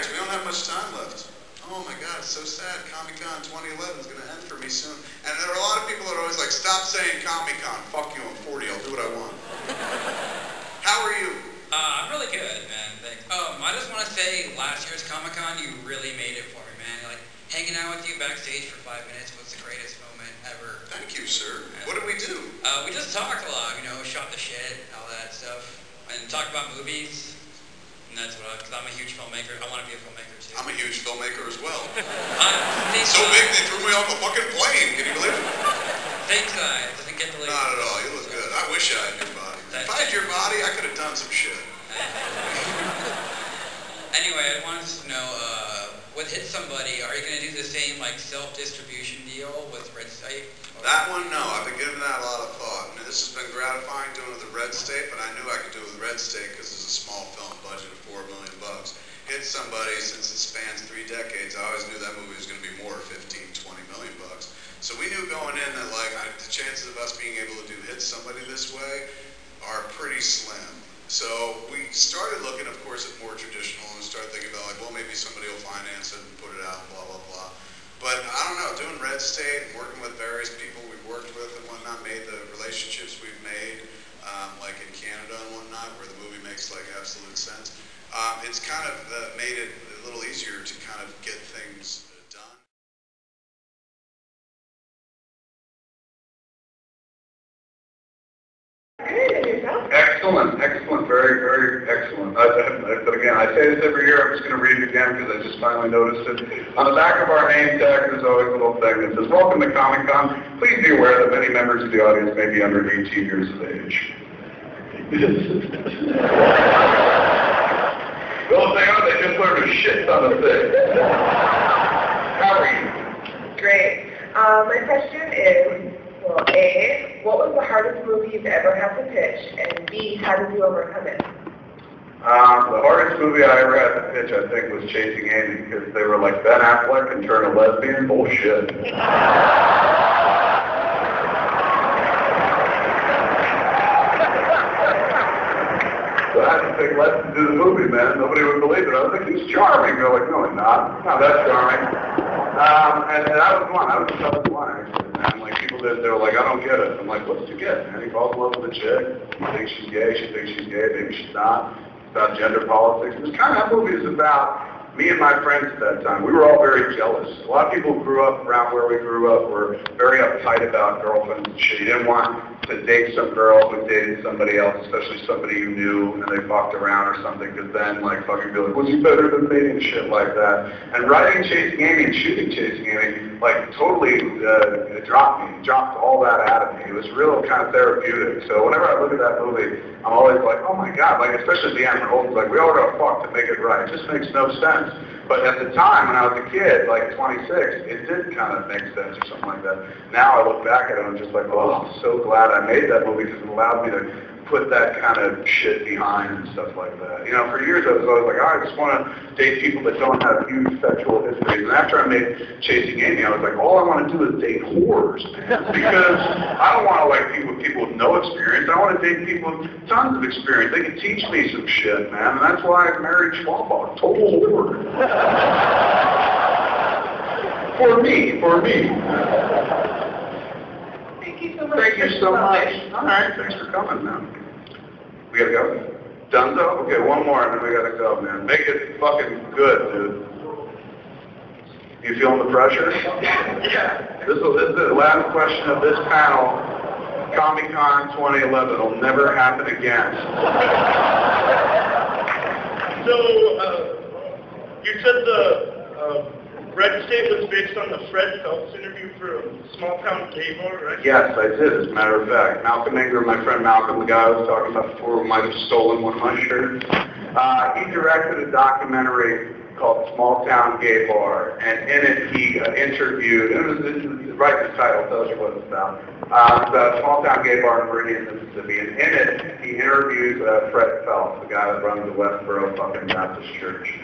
Alright, we don't have much time left. Oh my god, it's so sad. Comic-Con 2011 is going to end for me soon. And there are a lot of people that are always like, stop saying Comic-Con. Fuck you, I'm 40, I'll do what I want. How are you? I'm really good, man. Thanks. I just want to say, last year's Comic-Con, you really made it for me, man. Like, hanging out with you backstage for 5 minutes was the greatest moment ever. Thank you, sir. What did we do? We just talked a lot, you know, shot the shit, all that stuff, and talked about movies. And that's what because I'm a huge filmmaker. I want to be a filmmaker, too. I'm a huge filmmaker as well. So big they threw me off a fucking plane. Can you believe it? Same size. I didn't get to leave. Not at all. You look good. I wish I had your body. If I had your body, I could have done some shit. Anyway, I wanted to know, with Hit Somebody, are you going to do the same, like, self-distribution deal with Red State? That one, no. I've been giving that a lot of thought. I mean, this has been gratifying doing it with the Red State, but I knew I could do it with Red State because it's a small film budget of $4 million. Hit Somebody, since it spans 3 decades, I always knew that movie was going to be more, 15, 20 million bucks. So we knew going in that, like, the chances of us being able to do Hit Somebody this way are pretty slim. So we started looking, of course, at more traditional and started thinking about, like, well, maybe somebody will finance it and put it out, blah, blah, blah. But I don't know, doing Red State and working with various people we've worked with and whatnot, made the relationships we've made, like in Canada and whatnot, where the movie makes, like, absolute sense. It's kind of made it a little easier to kind of get things done. Excellent, very, very excellent. But again, I say this every year, I'm just going to read it again because I just finally noticed it. On the back of our name tag, there's always a little thing that says, "Welcome to Comic-Con. Please be aware that many members of the audience may be under 18 years of age." Well, they are, they just learned a shit ton of things. How are you? Great. My question is, well, A, what was the hardest movie you've ever had to pitch? And B, how did you overcome it? The hardest movie I ever had to pitch, I think, was Chasing Amy, because they were like, Ben Affleck can turn a lesbian? Bullshit. So I had to take lessons to do the movie, man. Nobody would believe it. I was like, he's charming. They're like, no, he's not. No, that's charming. And that was one. That was the toughest one, actually. And like people they were like, I don't get it. I'm like, what's to get, man? He falls in love with a chick. He thinks she's gay. She thinks she's gay. Maybe she's not. It's about gender politics. And it's kind of that movie is about me and my friends at that time. We were all very jealous. A lot of people who grew up around where we grew up were very uptight about girlfriends and shit. You didn't want to date some girl who dated somebody else, especially somebody you knew, and they fucked around or something, because then, like, fucking be like, was he better than me and shit like that. And writing Chasing Amy and shooting Chasing Amy, like, totally dropped me, dropped all that out of me. It was real kind of therapeutic. So whenever I look at that movie, I'm always like, oh my God, like, especially at the end when Holden's like, we all gotta fuck to make it right. It just makes no sense. But at the time, when I was a kid, like 26, it did kind of make sense or something like that. Now I look back at it and I'm just like, oh, I'm so glad I made that movie because it allowed me to put that kind of shit behind and stuff like that. You know, for years I was always like, oh, I just want to date people that don't have huge sexual histories. And after I made Chasing Amy, I was like, all I want to do is date whores, man. Because I don't want to like people with no experience. I want to date people with tons of experience. They can teach me some shit, man. And that's why I married Schwabach, total whore. For me. Thank you so much. Thank you so much. All right, thanks for coming, man. We gotta go? Dunzo? Okay, one more and then we gotta go, man. Make it fucking good, dude. You feeling the pressure? Yeah. This is the last question of this panel. Comic-Con 2011 will never happen again. So, you said the Red State was based on the Fred Phelps interview for Small Town Gay Bar, right? Yes, I did, as a matter of fact. Malcolm Ingram, my friend Malcolm, the guy I was talking about before, who might have stolen one of my shirts, he directed a documentary called Small Town Gay Bar, and in it he interviewed, and it was right the title tells you what it's about. It's a small town gay bar in Meridian, Mississippi, and in it he interviews Fred Phelps, the guy that runs the Westboro fucking Baptist church.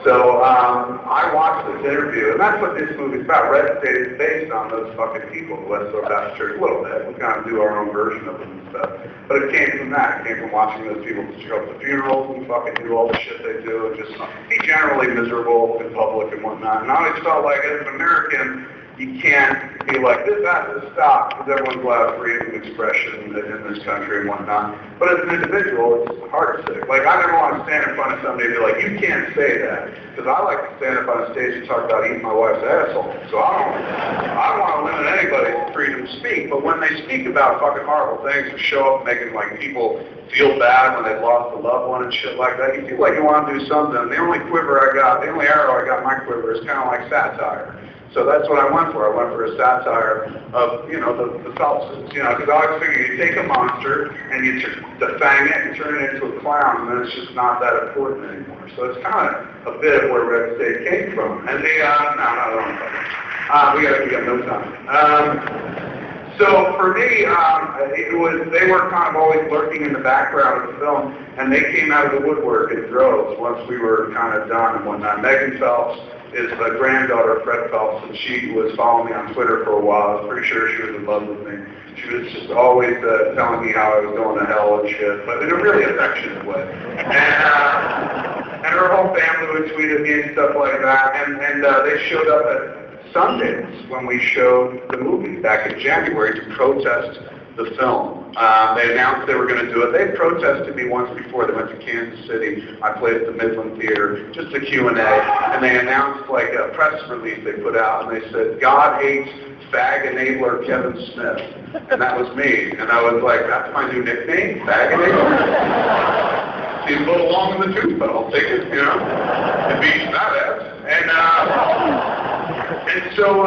So I watched this interview, and that's what this movie's about. Red State is based on those fucking people, the Westboro Baptist Church, a little bit. We kind of do our own version of them and stuff. But it came from that. It came from watching those people show up to funerals and fucking do all the shit they do and just be generally miserable in public and whatnot. And I always felt like, as an American, you can't be like, this has to stop, because everyone's allowed freedom of expression in this country and whatnot. But as an individual, it's heartsick. Like, I never want to stand in front of somebody and be like, you can't say that. Because I like to stand up on a stage and talk about eating my wife's asshole. So I don't want to limit anybody's freedom to speak. But when they speak about fucking horrible things and show up making like people feel bad when they've lost a loved one and shit like that, you feel like you want to do something. The only arrow I got in my quiver is kind of like satire. So that's what I went for. I went for a satire of, you know, the Phelpses, you know, because I always figure you take a monster and you defang it and turn it into a clown, and then it's just not that important anymore. So it's kind of a bit of where Red State came from. And they, we got no time. So for me, they were kind of always lurking in the background of the film, and they came out of the woodwork in droves once we were kind of done and whatnot. Megan Phelps is the granddaughter of Fred Phelps, and she was following me on Twitter for a while. I was pretty sure she was in love with me. She was just always telling me how I was going to hell and shit, but in a really affectionate way. And her whole family would tweet at me and stuff like that, and they showed up at Sundance when we showed the movie back in January to protest the film. They announced they were going to do it. They protested me once before. They went to Kansas City. I played at the Midland Theater, just a Q&A, and they announced like a press release they put out, and they said, God hates fag enabler Kevin Smith. And that was me. And I was like, that's my new nickname, fag enabler? Seems a little long in the tooth, but I'll take it, you know. It beats that ass. And so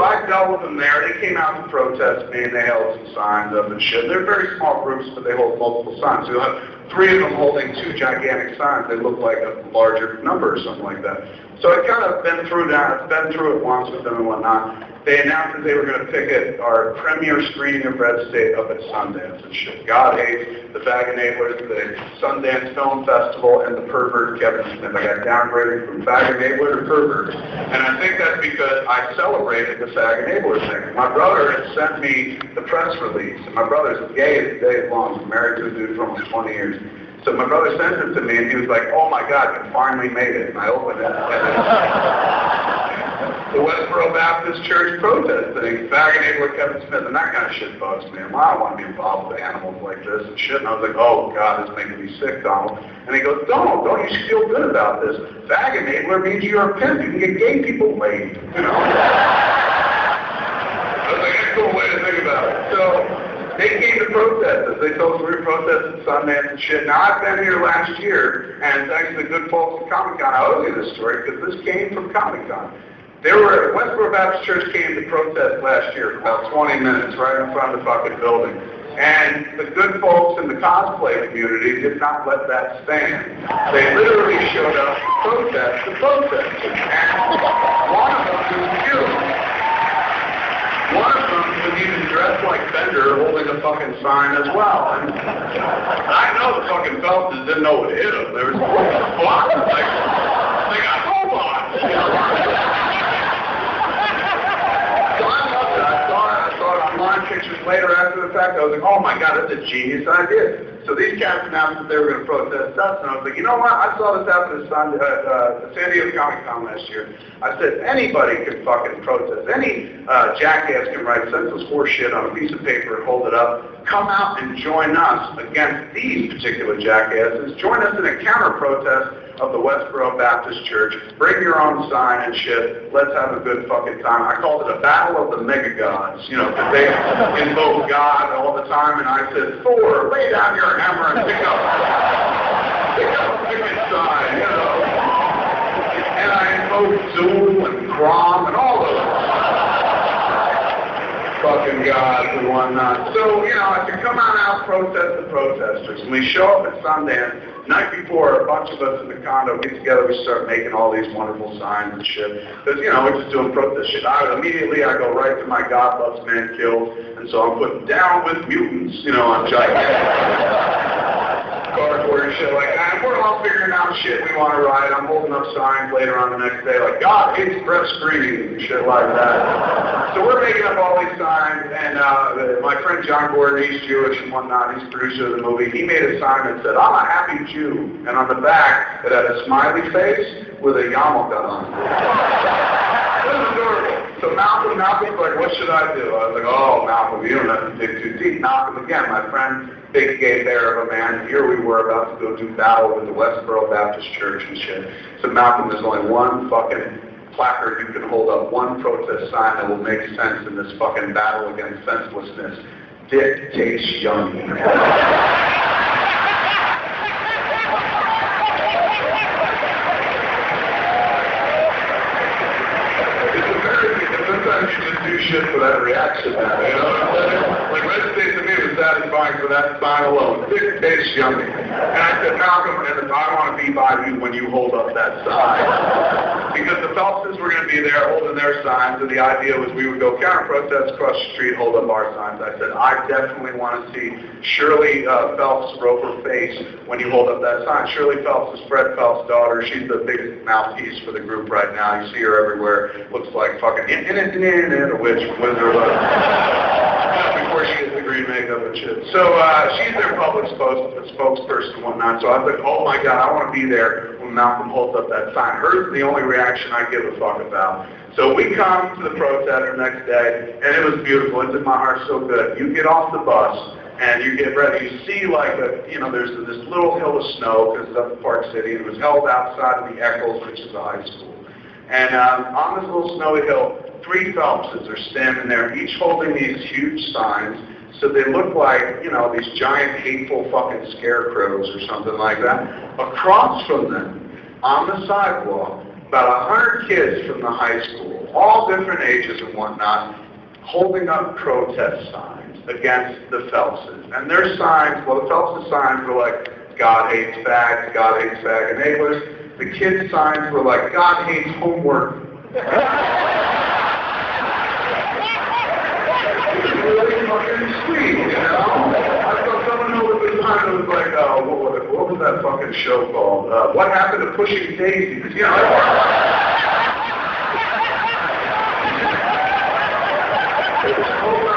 I dealt with them there. They came out to protest me, and they held some signs up and shit. They're very small groups, but they hold multiple signs. So you'll have 3 of them holding 2 gigantic signs. They look like a larger number or something like that. So I've kind of been through that. I've been through it once with them and whatnot. They announced that they were going to picket our premiere screening of Red State up at Sundance and shit. God hates the fag enablers, the Sundance Film Festival, and the pervert Kevin Smith. I got downgraded from fag enabler to pervert. And I think that's because I celebrated the fag enabler thing. My brother had sent me the press release, and my brother's gay as the day is long. He's married to a dude for almost 20 years. So my brother sent it to me, and he was like, oh my God, you finally made it. And I opened it, the Westboro Baptist Church protest thing, fag enabler Kevin Smith, and that kind of shit bugs me. Well, I don't want to be involved with animals like this and shit. And I was like, oh God, this is making me sick, Donald. And he goes, don't, you should feel good about this. Fag enabler means you're a pimp. You can get gay people laid, you know? I was like, that's a cool way to think about it. So they came to protest us. They told us we were protesting Sundance and shit. Now, I've been here last year, and thanks to the good folks at Comic-Con, I owe you this story, because this came from Comic-Con. Westboro Baptist Church came to protest last year for about 20 minutes right in front of the fucking building. And the good folks in the cosplay community did not let that stand. They literally showed up to protest the protesters. And one of them was killed. One of them was even dressed like Bender holding a fucking sign as well. And I know the fucking Phelpses didn't know what hit them. They were what? They got robots. Pictures later after the fact, I was like, oh my God, that's a genius idea. So these cats announced that they were going to protest us, and I was like, you know what? I saw this happen at San Diego Comic-Con last year. I said, anybody can fucking protest. Any jackass can write senseless horse shit on a piece of paper and hold it up. Come out and join us against these particular jackasses. Join us in a counter-protest of the Westboro Baptist Church. Bring your own sign and shit. Let's have a good fucking time. I called it a battle of the mega gods, you know, because they invoke God all the time, and I said, Thor, lay down your hammer and pick up a fucking sign, you know. And I invoked Zool and Grom and all those fucking gods and whatnot. So, you know, I said, come on out, protest the protesters. And we show up at Sundance. Night before, a bunch of us in the condo get together, we start making all these wonderful signs and shit. Because, you know, we're just doing protest shit. I go right to my God loves man killed, and so I'm putting down with mutants, you know, on gigantic cardboard shit like that. And we're all figuring out shit we want to write. I'm holding up signs later on the next day like, God hates breast screening and shit like that. So we're making up all these signs, and my friend John Gordon, he's Jewish and whatnot, he's the producer of the movie, he made a sign that said, I'm a happy Jew. And on the back, it had a smiley face with a yarmulke on it. It was adorable. So Malcolm's like, what should I do? I was like, oh, Malcolm, you don't have to dig too deep. Malcolm, again, my friend, big gay bear of a man. Here we were about to go do battle with the Westboro Baptist Church and shit. So Malcolm, there's only one fucking placard you can hold up, one protest sign that will make sense in this fucking battle against senselessness. Dick tastes yummy. Sometimes you just do shit for that reaction, man, you know what I'm saying? Like, Red State to me was satisfying for that sign alone. Dick tastes yummy. And I said, Malcolm, and I want to be by you when you hold up that sign. Because the Phelpses were going to be there holding their signs, and the idea was we would go counter-protest across the street, hold up our signs. I said, I definitely want to see Shirley Phelps rope her face when you hold up that sign. Shirley Phelps is Fred Phelps' daughter. She's the biggest mouthpiece for the group right now. You see her everywhere. Looks like fucking a witch with her before she gets the green makeup and shit. So she's their public spokesperson and whatnot. So I was like, oh my God, I want to be there when Malcolm holds up that sign. Hers is the only reaction I give a fuck about. So we come to the protest the next day, and it was beautiful. It did my heart so good. You get off the bus, and you get ready. You see, like, there's this little hill of snow, because it's up in Park City, and it was held outside of the Eccles, which is a high school. And on this little snowy hill, 3 Phelpses are standing there, each holding these huge signs, so they look like, these giant hateful fucking scarecrows or something like that. Across from them, on the sidewalk, about 100 kids from the high school, all different ages and whatnot, holding up protest signs against the Phelpses. And their signs, well, the Phelpses signs were like, God hates fags, God hates fag enablers. The kids' signs were like, God hates homework. It's really fucking sweet, I saw someone over the time that was like, what was that fucking show called? What Happened to Pushing Daisies?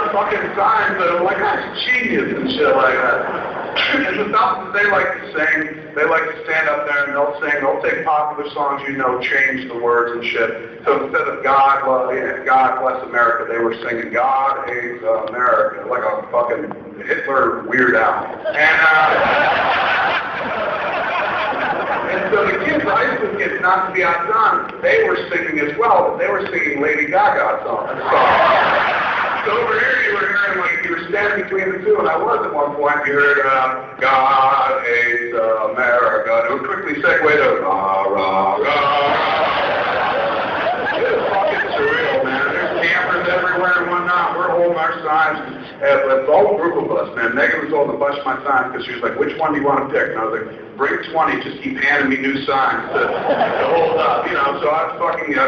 Fucking signs that are like, that's genius and shit like that. And the Phelpses, they like to sing, they like to stand up there and they'll take popular songs, change the words and shit. So instead of God bless America, they were singing God hates America, like a fucking Hitler Weird Al. And so the kids, the high school kids, not to be outdone, they were singing as well, but they were singing Lady Gaga songs. So over here you were hearing, like, you were standing between the two, and I was at one point, you heard, God hates America, and it would quickly segue to, rah, rah, rah. It was fucking surreal, man. There's cameras everywhere and whatnot. We're holding our signs. The whole group of us, man. Megan was holding a bunch of my signs because she was like, which one do you want to pick? And I was like, bring 20, just keep handing me new signs to hold up, So I was fucking,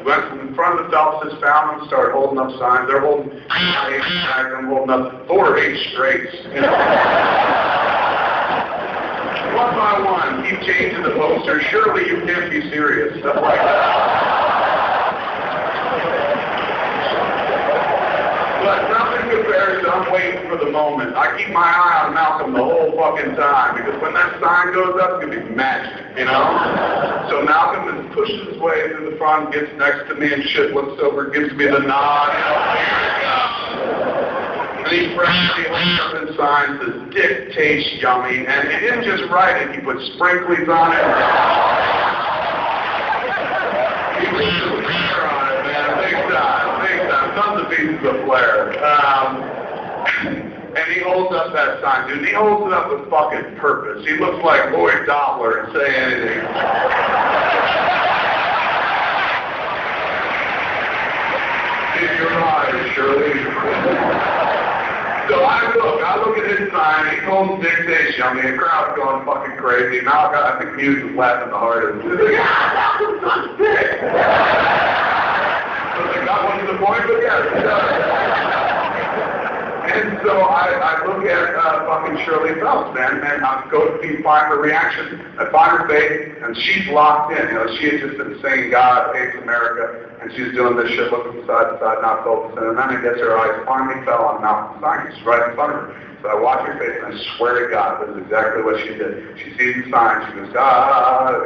went in front of the Phelpses, found them, started holding up signs. They're holding signs, I'm holding up 4 or 8 straights, One by one, keep changing the poster. Surely you can't be serious. Stuff like that. But nothing compares to I'm waiting for the moment. I keep my eye on Malcolm the whole fucking time because when that sign goes up, it's going to be magic, So Malcolm is pushing his way through the front, gets next to me and shit, looks over, gives me the nod, And he frantically holds up his sign, says, Dick tastes yummy. And he didn't just write it, he put sprinklings on it. He put some flair on it, man, big time. Tons of pieces of flair. And he holds up that sign, dude. And he holds it up with fucking purpose. He looks like Lloyd Doppler and say anything. In your eyes, Shirley. So I look at his sign, he holds Dick Tastes Yummy, the crowd's going fucking crazy. Now I think Muse is laughing the hardest. He's like, that's Dick! So that wasn't the point, but yes, it does. And so I look at fucking Shirley Phelps, man, and I go to find her reaction. I find her face, and she's locked in. You know, she had just been saying God hates America, and she's doing this shit, looking from side to side, not focusing. And then I guess her eyes finally fell on Malcolm Science right in front of her. So I watch her face, and I swear to God, this is exactly what she did. She sees the sign, she goes, God.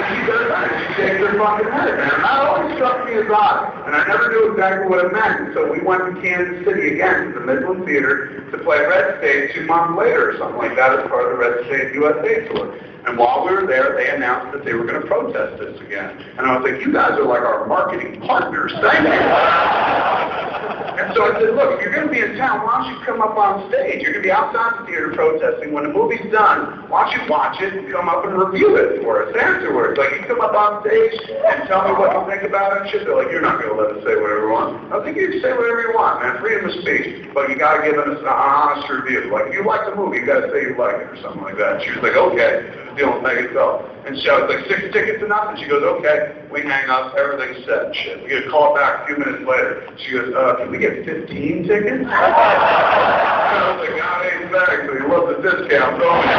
She does that, and she shakes her fucking head, man. And that always struck me as odd, and I never knew exactly what it meant. And so we went to Kansas City again to the Midland Theater to play Red State 2 months later or something like that as part of the Red State USA tour. And while we were there, they announced that they were going to protest this again. And I was like, you guys are like our marketing partners. Thank you. And so I said, look, if you're going to be in town, why don't you come up on stage? You're going to be outside the theater protesting. When the movie's done, why don't you watch it and come up and review it for us afterwards? Like, you come up on stage and tell me what you think about it and shit. They're like, you're not going to let us say whatever we want. I think you can say whatever you want, man. Freedom of speech. But you got to give us an honest review. Like, if you like the movie, you got to say you like it or something like that. And she was like, okay. Deal with Megan Phelps. And so I was like, 6 tickets to nothing. She goes, okay. We hang up. Everything's set and shit. We get a call back a few minutes later. She goes, can we get 15 tickets? And I was like, God ain't back, so he loves the discount, don't he?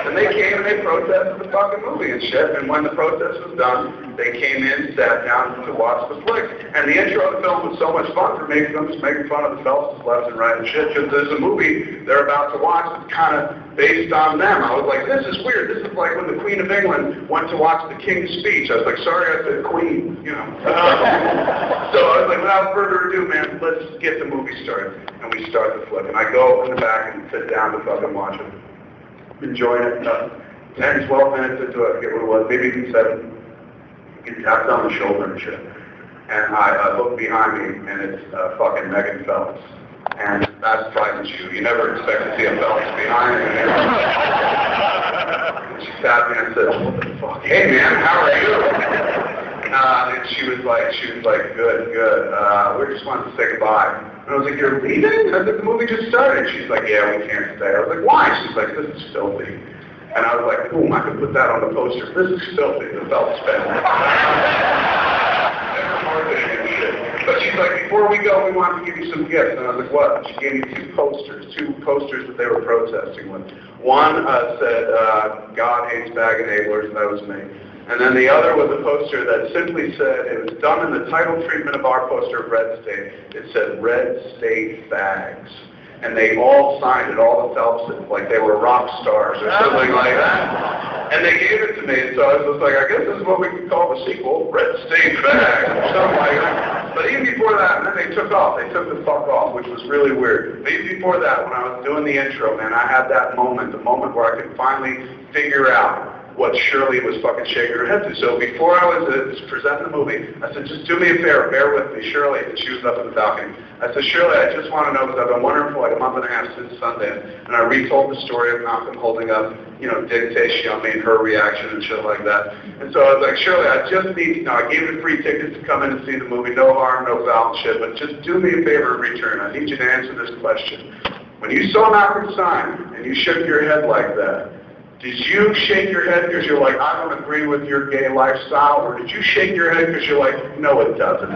And they came and they protested the fucking movie and shit. And when the protest was done, they came in, sat down to watch the flick. And the intro of the film was so much fun for me because I'm just making fun of the Phelps left and right and shit. Because there's a movie they're about to watch that's kind of based on them. I was like, this is weird. This is like when the Queen of England went to watch the King's Speech. I was like, sorry, I said Queen, you know. So I was like, without further ado, man, let's get the movie started. And we start the flick. And I go in the back and sit down to fucking watch it. Enjoying it. 10, 12 minutes into it, I forget what it was, maybe even 7. Get tapped on the shoulder and shit. And I look behind me, and it's fucking Megan Phelps. And that frightens you. You never expect to see a Phelps behind you. And she tapped me and said, what the fuck? Hey man, how are you? And she was like, good. We just wanted to say goodbye. And I was like, you're leaving? I said, the movie just started. She's like, yeah, we can't stay. I was like, why? She's like, this is filthy. And I was like, boom, I could put that on the poster. This is filthy, the Phelps family. Never marketing and shit. But she's like, before we go, we want to give you some gifts. And I was like, what? She gave me 2 posters that they were protesting with. One said, God hates bag enablers, that was me. And then the other was a poster that simply said, it was done in the title treatment of our poster of Red State. It said, Red State Fags. And they all signed it, all the Phelpses, like they were rock stars or something like that. And they gave it to me, and so I was like, I guess this is what we could call the sequel, Red State Fags, or something like that. But even before that, and then they took off. They took the fuck off, which was really weird. But even before that, when I was doing the intro, man, I had that moment, the moment where I could finally figure out what Shirley was fucking shaking her head to. So before I was presenting the movie, I said, just do me a favor, bear with me, Shirley. And she was up in the balcony. I said, Shirley, I just want to know, because I've been wondering for like a month and a half since Sunday, and I retold the story of Malcolm holding up, you know, dictation on me and her reaction and shit like that. And so I was like, Shirley, I just need to know, I gave you free tickets to come in and see the movie, no harm, no foul and shit, but just do me a favor in return. I need you to answer this question. When you saw Malcolm sign and you shook your head like that, did you shake your head because you're like, I don't agree with your gay lifestyle, or did you shake your head because you're like, no, it doesn't?